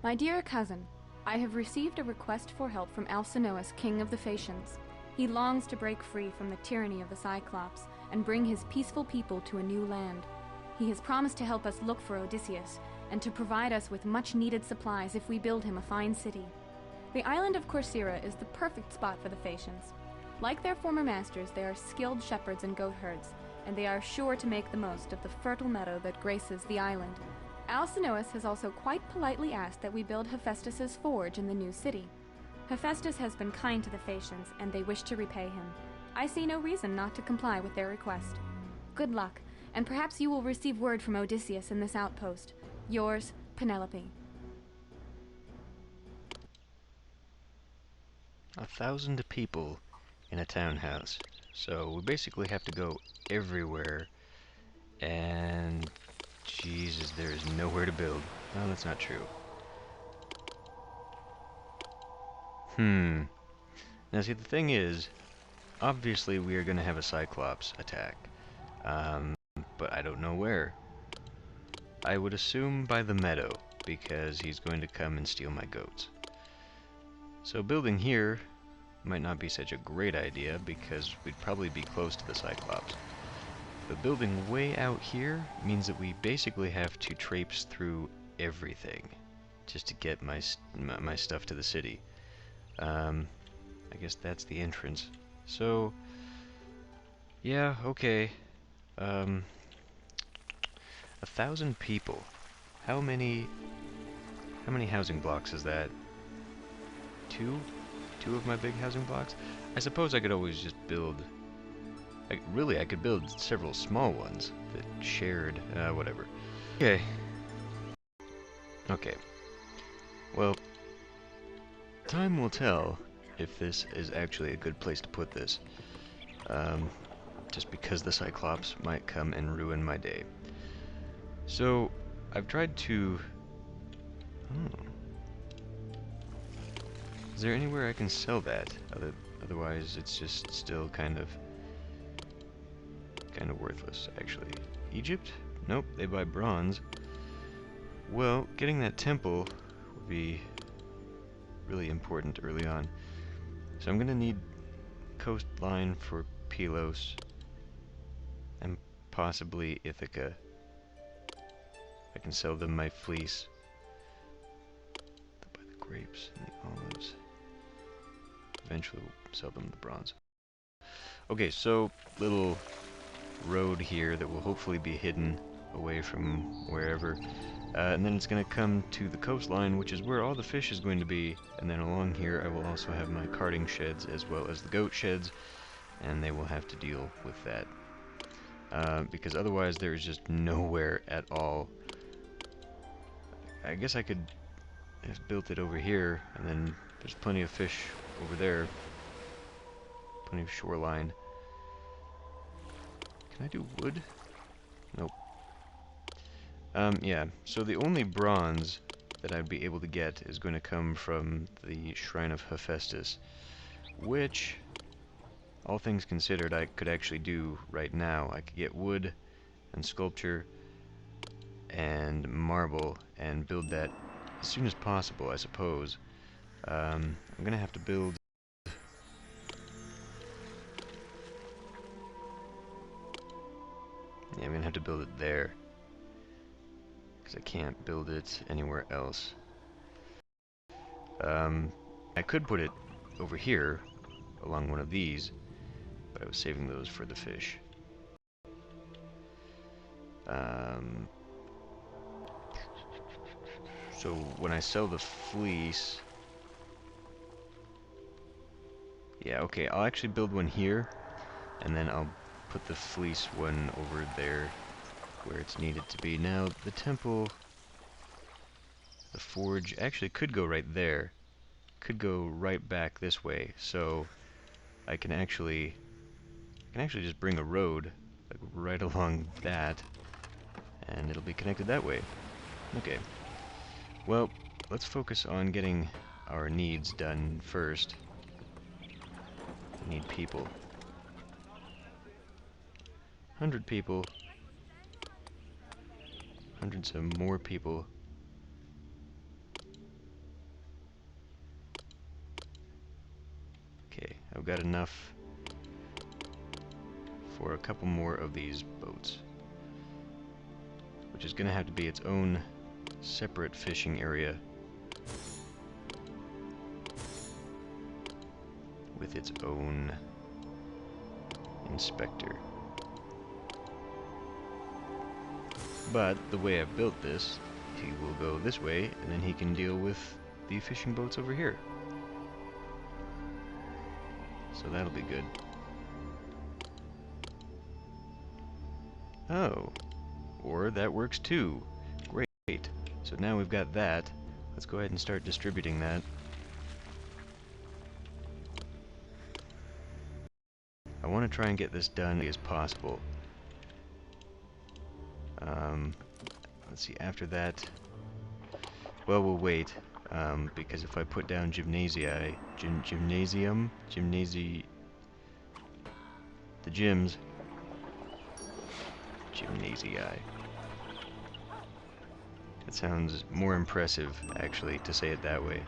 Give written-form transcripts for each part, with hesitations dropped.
My dear cousin, I have received a request for help from Alcinous, king of the Phaeacians. He longs to break free from the tyranny of the Cyclops and bring his peaceful people to a new land. He has promised to help us look for Odysseus and to provide us with much-needed supplies if we build him a fine city. The island of Corcyra is the perfect spot for the Phaeacians. Like their former masters, they are skilled shepherds and goat herds, and they are sure to make the most of the fertile meadow that graces the island. Alcinous has also quite politely asked that we build Hephaestus's forge in the new city. Hephaestus has been kind to the Phaeacians, and they wish to repay him. I see no reason not to comply with their request. Good luck, and perhaps you will receive word from Odysseus in this outpost. Yours, Penelope. 1,000 people in a townhouse. So we basically have to go everywhere, and Jesus, there is nowhere to build. No, that's not true. Now see, the thing is, obviously we are going to have a cyclops attack, but I don't know where. I would assume by the meadow, because he's going to come and steal my goats. So building here might not be such a great idea, because we'd probably be close to the cyclops. But building way out here means that we basically have to traipse through everything just to get my stuff to the city. I guess that's the entrance. So, yeah, okay. 1,000 people. How many housing blocks is that? Two? Two of my big housing blocks? I suppose I could always just build... I could build several small ones that shared, whatever. Okay. Okay. Well, time will tell if this is actually a good place to put this. Just because the Cyclops might come and ruin my day. So, I've tried to... Is there anywhere I can sell that? Otherwise, it's just still kind of worthless, actually. Egypt? Nope, they buy bronze. Well, getting that temple would be really important early on. So I'm gonna need coastline for Pylos and possibly Ithaca. I can sell them my fleece. They'll buy the grapes and the olives. Eventually we'll sell them the bronze. Okay, so little road here that will hopefully be hidden away from wherever. And then it's going to come to the coastline, which is where all the fish is going to be. And then along here I will also have my carting sheds as well as the goat sheds. And they will have to deal with that. Because otherwise there is just nowhere at all. I guess I could have built it over here, and then there's plenty of fish over there. Plenty of shoreline. Can I do wood? Nope. Yeah, so the only bronze that I'd be able to get is going to come from the Shrine of Hephaestus, which, all things considered, I could actually do right now. I could get wood and sculpture and marble and build that as soon as possible, I suppose. I'm going to have to build... Yeah, I'm going to have to build it there, because I can't build it anywhere else. I could put it over here, along one of these, but I was saving those for the fish. So when I sell the fleece... Yeah, okay, I'll actually build one here, and then I'll put the fleece one over there where it's needed to be. Now, the temple, the forge, actually could go right there. Could go right back this way, so I can actually just bring a road like right along that, and it'll be connected that way. Okay. Well, let's focus on getting our needs done first. We need people. 100 people. Hundreds of more people. got enough for a couple more of these boats, which is going to have to be its own separate fishing area with its own inspector. But the way I've built this, he will go this way, and then he can deal with the fishing boats over here. So that'll be good. Oh, or that works too. Great. So now we've got that. Let's go ahead and start distributing that. I want to try and get this done as possible. Let's see, after that, well, we'll wait, because if I put down gymnasia, the gyms, gymnasia. It sounds more impressive, actually, to say it that way.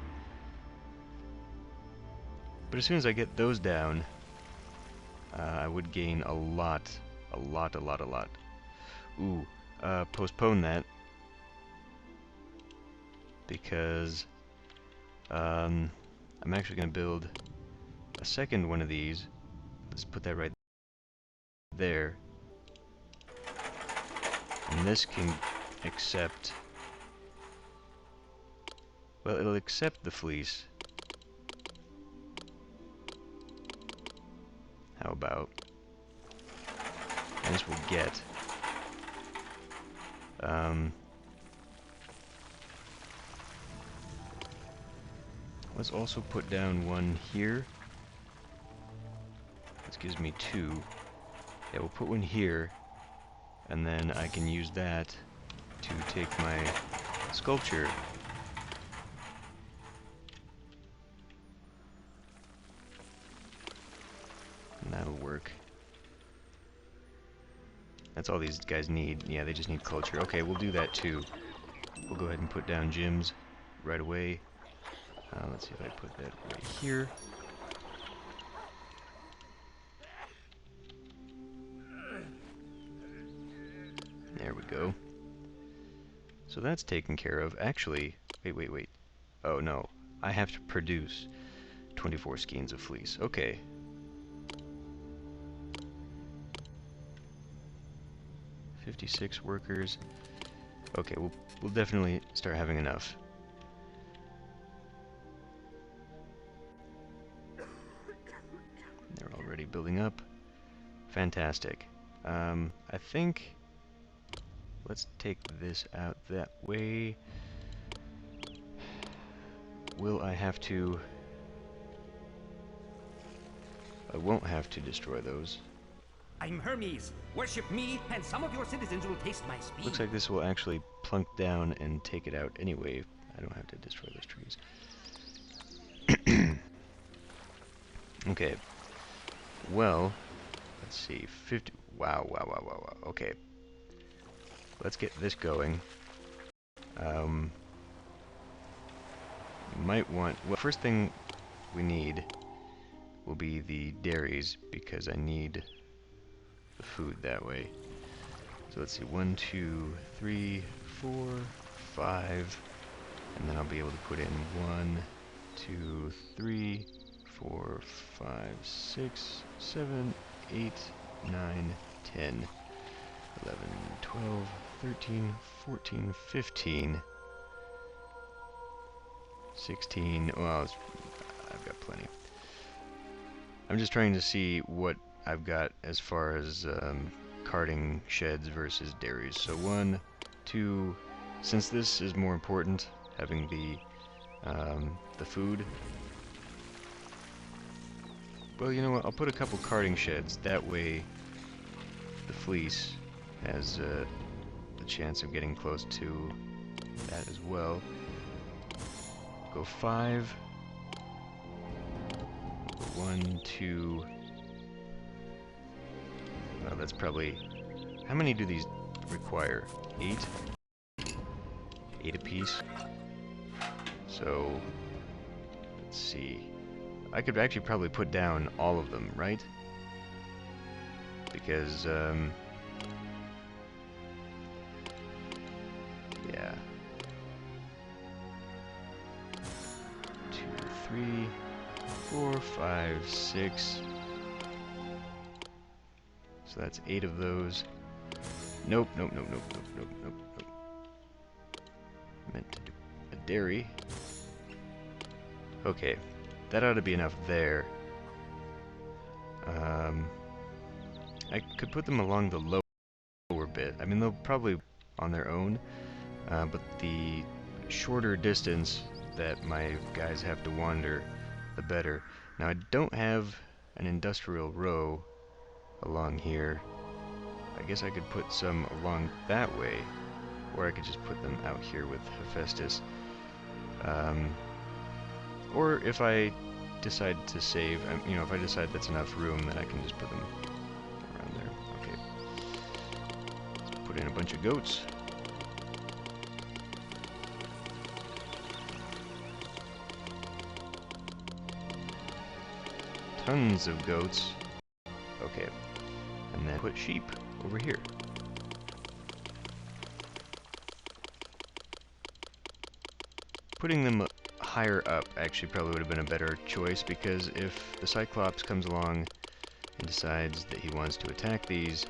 But as soon as I get those down, I would gain a lot. Ooh, postpone that, because I'm actually going to build a second one of these. Let's put that right there. And this can accept, well, it'll accept the fleece. How about? And this will get. Let's also put down one here. This gives me 2. Yeah, we'll put one here, and then I can use that to take my sculpture. And that'll work. That's all these guys need. Yeah, they just need culture. Okay, we'll do that too. We'll go ahead and put down gyms right away. Let's see if I put that right here. There we go. So that's taken care of. Actually, wait. Oh no, I have to produce 24 skeins of fleece. Okay. $56 workers. Okay, we'll definitely start having enough. They're already building up. Fantastic. I think let's take this out that way. Will I have to? I won't have to destroy those. I'm Hermes. Worship me, and some of your citizens will taste my speed. Looks like this will actually plunk down and take it out anyway. I don't have to destroy those trees. Okay. Well, let's see. 50. Wow. Okay. Let's get this going. Might want. Well, first thing we need will be the dairies, because I need the food that way. So let's see, 1, 2, 3, 4, 5, and then I'll be able to put in 1, 2, 3, 4, 5, 6, 7, 8, 9, 10, 11, 12, 13, 14, 15, 16, well, I've got plenty. I'm just trying to see what I've got as far as carting sheds versus dairies. So 1, 2, since this is more important, having the food. Well, you know what? I'll put a couple carting sheds. That way, the fleece has the chance of getting close to that as well. Go 5. 1, 2. Well, that's probably. How many do these require? 8? 8 apiece. So, let's see. I could actually probably put down all of them, right? Because, yeah. 2, 3, 4, 5, 6. So that's 8 of those. Nope, nope, nope, nope, nope, nope, nope, nope. Meant to do a dairy. Okay, that ought to be enough there. I could put them along the lower bit. I mean, they'll probably on their own, but the shorter distance that my guys have to wander, the better. Now, I don't have an industrial row along here. I guess I could put some along that way, or I could just put them out here with Hephaestus. Or if I decide to save, you know, if I decide that's enough room, then I can just put them around there. Okay. Let's put in a bunch of goats. Tons of goats. Okay. And then put sheep over here. Putting them higher up actually probably would have been a better choice, because if the Cyclops comes along and decides that he wants to attack these,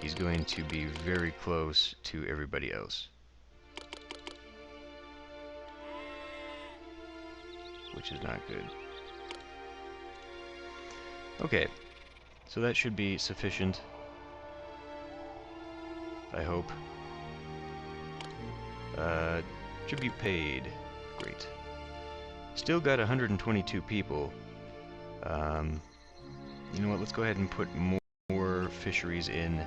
he's going to be very close to everybody else. Which is not good. Okay, so that should be sufficient, I hope. Tribute paid. Great. Still got 122 people. You know what, let's go ahead and put more fisheries in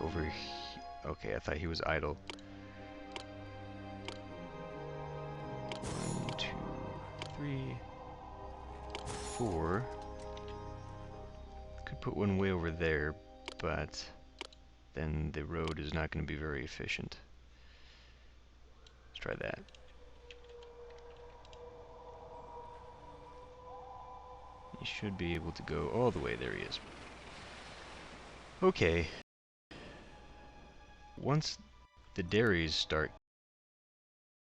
over here. Okay, I thought he was idle. 1, 2, 3, 4. Could put one way over there, but then the road is not going to be very efficient. Let's try that. He should be able to go all the way. There he is. Okay. Once the dairies start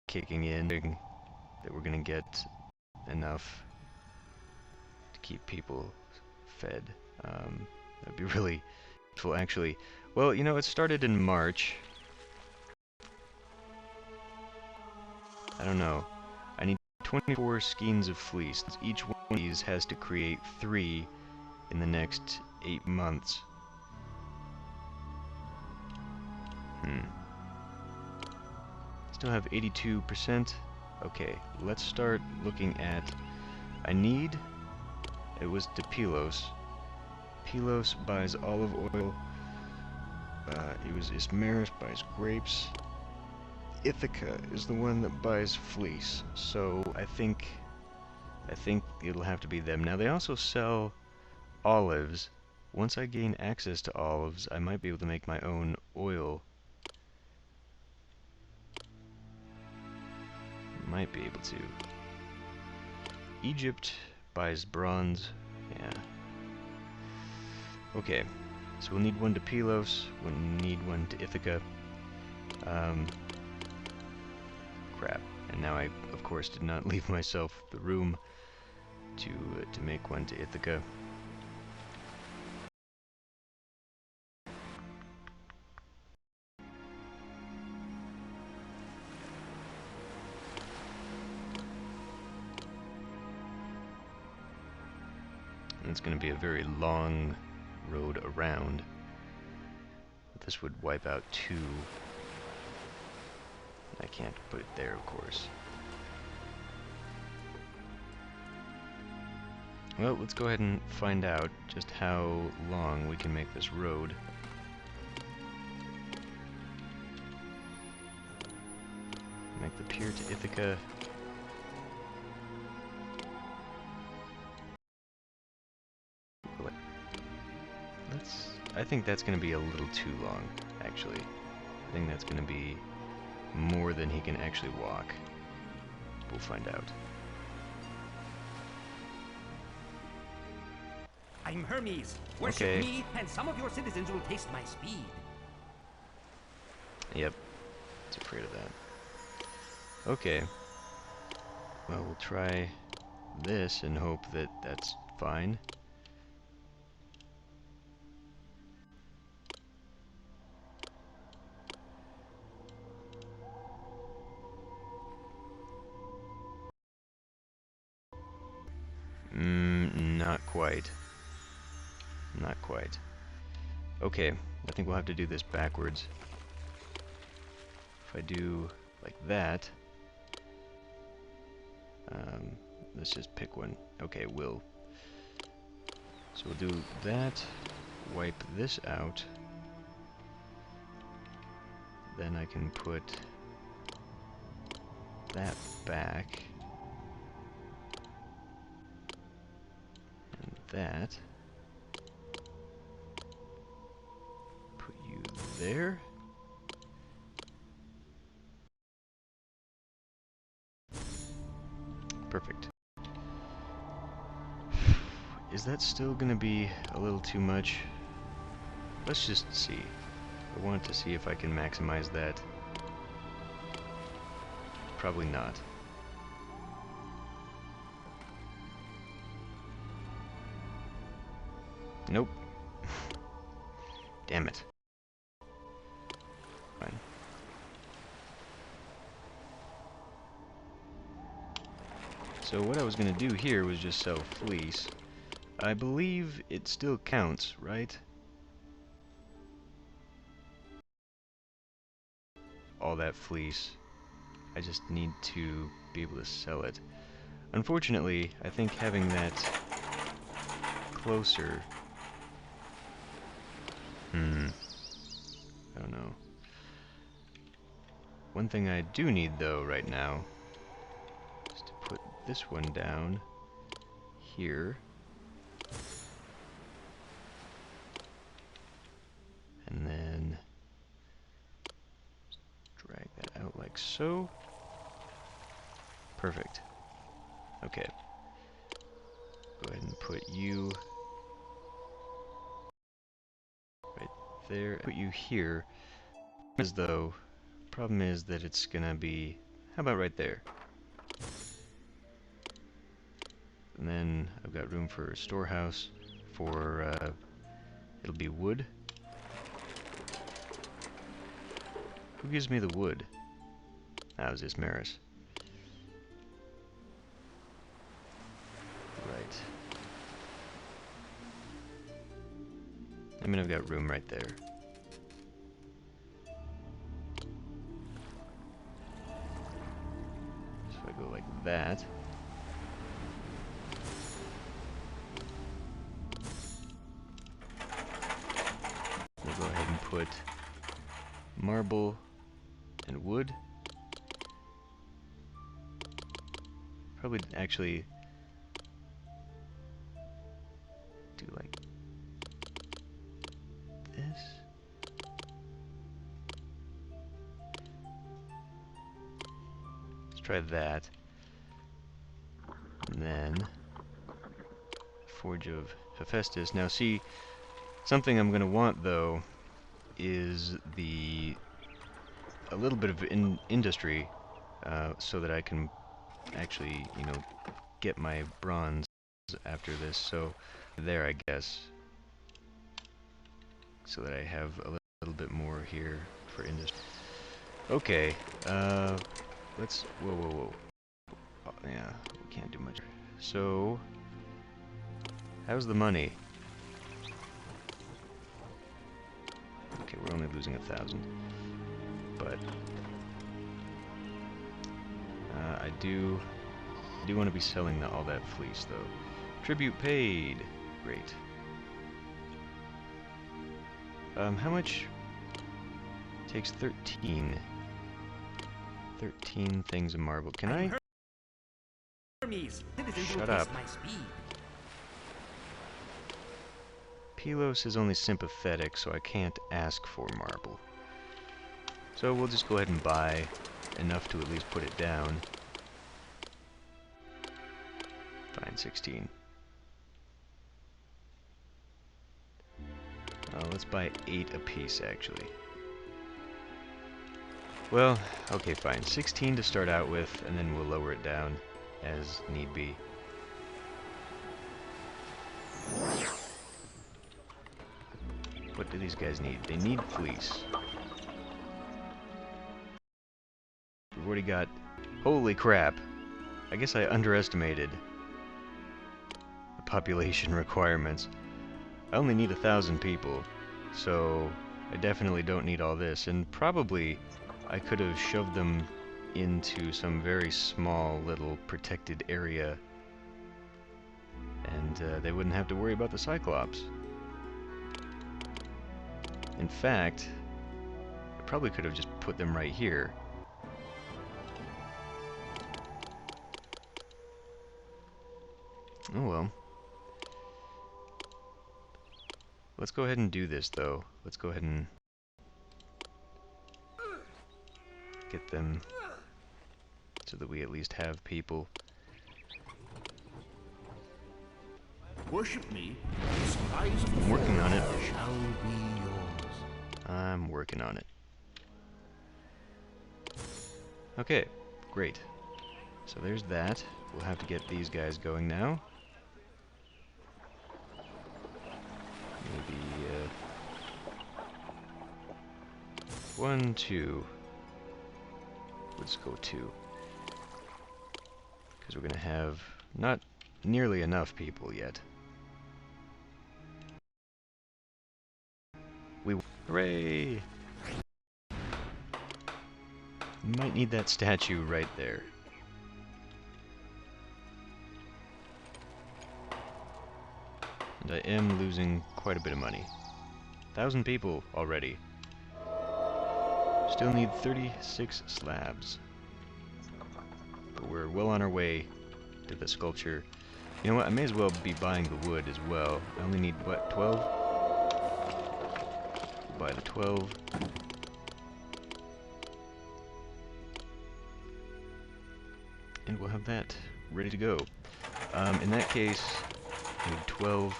kicking in, that we're going to get enough to keep people fed. That'd be really useful, actually. Well, you know, it started in March. I don't know. I need 24 skeins of fleece. Each one of these has to create 3 in the next 8 months. Still have 82%. Okay, let's start looking at... I need... It was to Pylos. Pylos buys olive oil. It was Ismaris buys grapes. Ithaca is the one that buys fleece, so I think it'll have to be them. Now they also sell olives. Once I gain access to olives, I might be able to make my own oil. Might be able to. Egypt buys bronze. Yeah. Okay, so we'll need one to Pylos. We'll need one to Ithaca. Crap. And now I, of course, did not leave myself the room to make one to Ithaca. And it's going to be a very long road around. This would wipe out 2. I can't put it there, of course. Well, let's go ahead and find out just how long we can make this road. Make the pier to Ithaca. I think that's going to be a little too long, actually. I think that's going to be more than he can actually walk. We'll find out. I'm Hermes. Worship Okay. me, and some of your citizens will taste my speed. Yep. It's afraid of that. Okay. Well, we'll try this and hope that that's fine. Not quite. Not quite. Okay, I think we'll have to do this backwards. If I do like that, let's just pick one. Okay, will. So we'll do that, wipe this out, then I can put that back, and that, put you there. Perfect. Is that still gonna be a little too much? Let's just see. I want to see if I can maximize that. Probably not. Nope. Damn it. Fine. So what I was gonna do here was just sell fleece. I believe it still counts, right? All that fleece. I just need to be able to sell it. Unfortunately, I think having that closer... I don't know. One thing I do need, though, right now, is to put this one down here. And then drag that out like so. Perfect. Okay. Go ahead and put you right there. Put you here. As though, problem is that it's gonna be, how about right there? And then I've got room for a storehouse for, it'll be wood. Who gives me the wood? That was this Maris. Right. I mean, I've got room right there. So if I go like that. We'll go ahead and put marble and wood. Probably actually do like this. Let's try that. And then Forge of Hephaestus. Now see, something I'm going to want though is a little bit of industry so that I can actually, you know, get my bronze after this. So there, I guess, so that I have a little bit more here for industry. Okay, let's, whoa. Oh, yeah, we can't do much. So, how's the money? Okay, we're only losing 1,000, but I do want to be selling all that fleece, though. Tribute paid. Great. How much? Takes 13. 13 things of marble. Can I? Hermes, Shut up. Pylos is only sympathetic, so I can't ask for marble. So we'll just go ahead and buy enough to at least put it down. Fine, 16. Let's buy 8 apiece, actually. Well, okay, fine. 16 to start out with, and then we'll lower it down as need be. What do these guys need? They need fleece. We've already got... Holy crap! I guess I underestimated the population requirements. I only need 1,000 people, so I definitely don't need all this, and probably I could have shoved them into some very small little protected area, and they wouldn't have to worry about the cyclops. In fact, I probably could have just put them right here. Oh well. Let's go ahead and do this, though. Let's go ahead and get them so that we at least have people. Worship me, the skies of the I'm working on it. shall be yours. I'm working on it. Okay, great. So there's that. We'll have to get these guys going now. Maybe, 1, 2. Let's go 2. Because we're going to have not nearly enough people yet. Hooray! Might need that statue right there. And I am losing quite a bit of money. 1,000 people already. Still need 36 slabs. But we're well on our way to the sculpture. You know what, I may as well be buying the wood as well. I only need, what, 12? We'll buy the 12. And we'll have that ready to go. In that case, I need 12.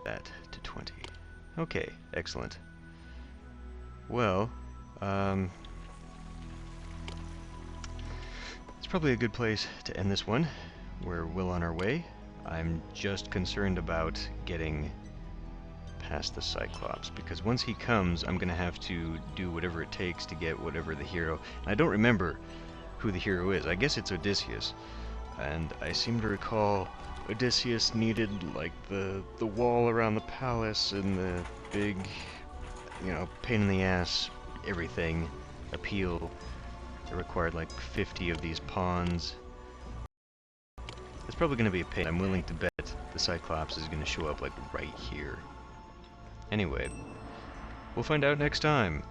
That to 20. Okay, excellent. Well, it's probably a good place to end this one. We're well on our way. I'm just concerned about getting past the Cyclops, because once he comes, I'm gonna have to do whatever it takes to get whatever the hero... And I don't remember who the hero is. I guess it's Odysseus. And I seem to recall Odysseus needed, like, the wall around the palace and the big, you know, pain in the ass, everything, appeal. It required, like, 50 of these pawns. It's probably going to be a pain. I'm willing to bet the Cyclops is going to show up, like, right here. Anyway, we'll find out next time.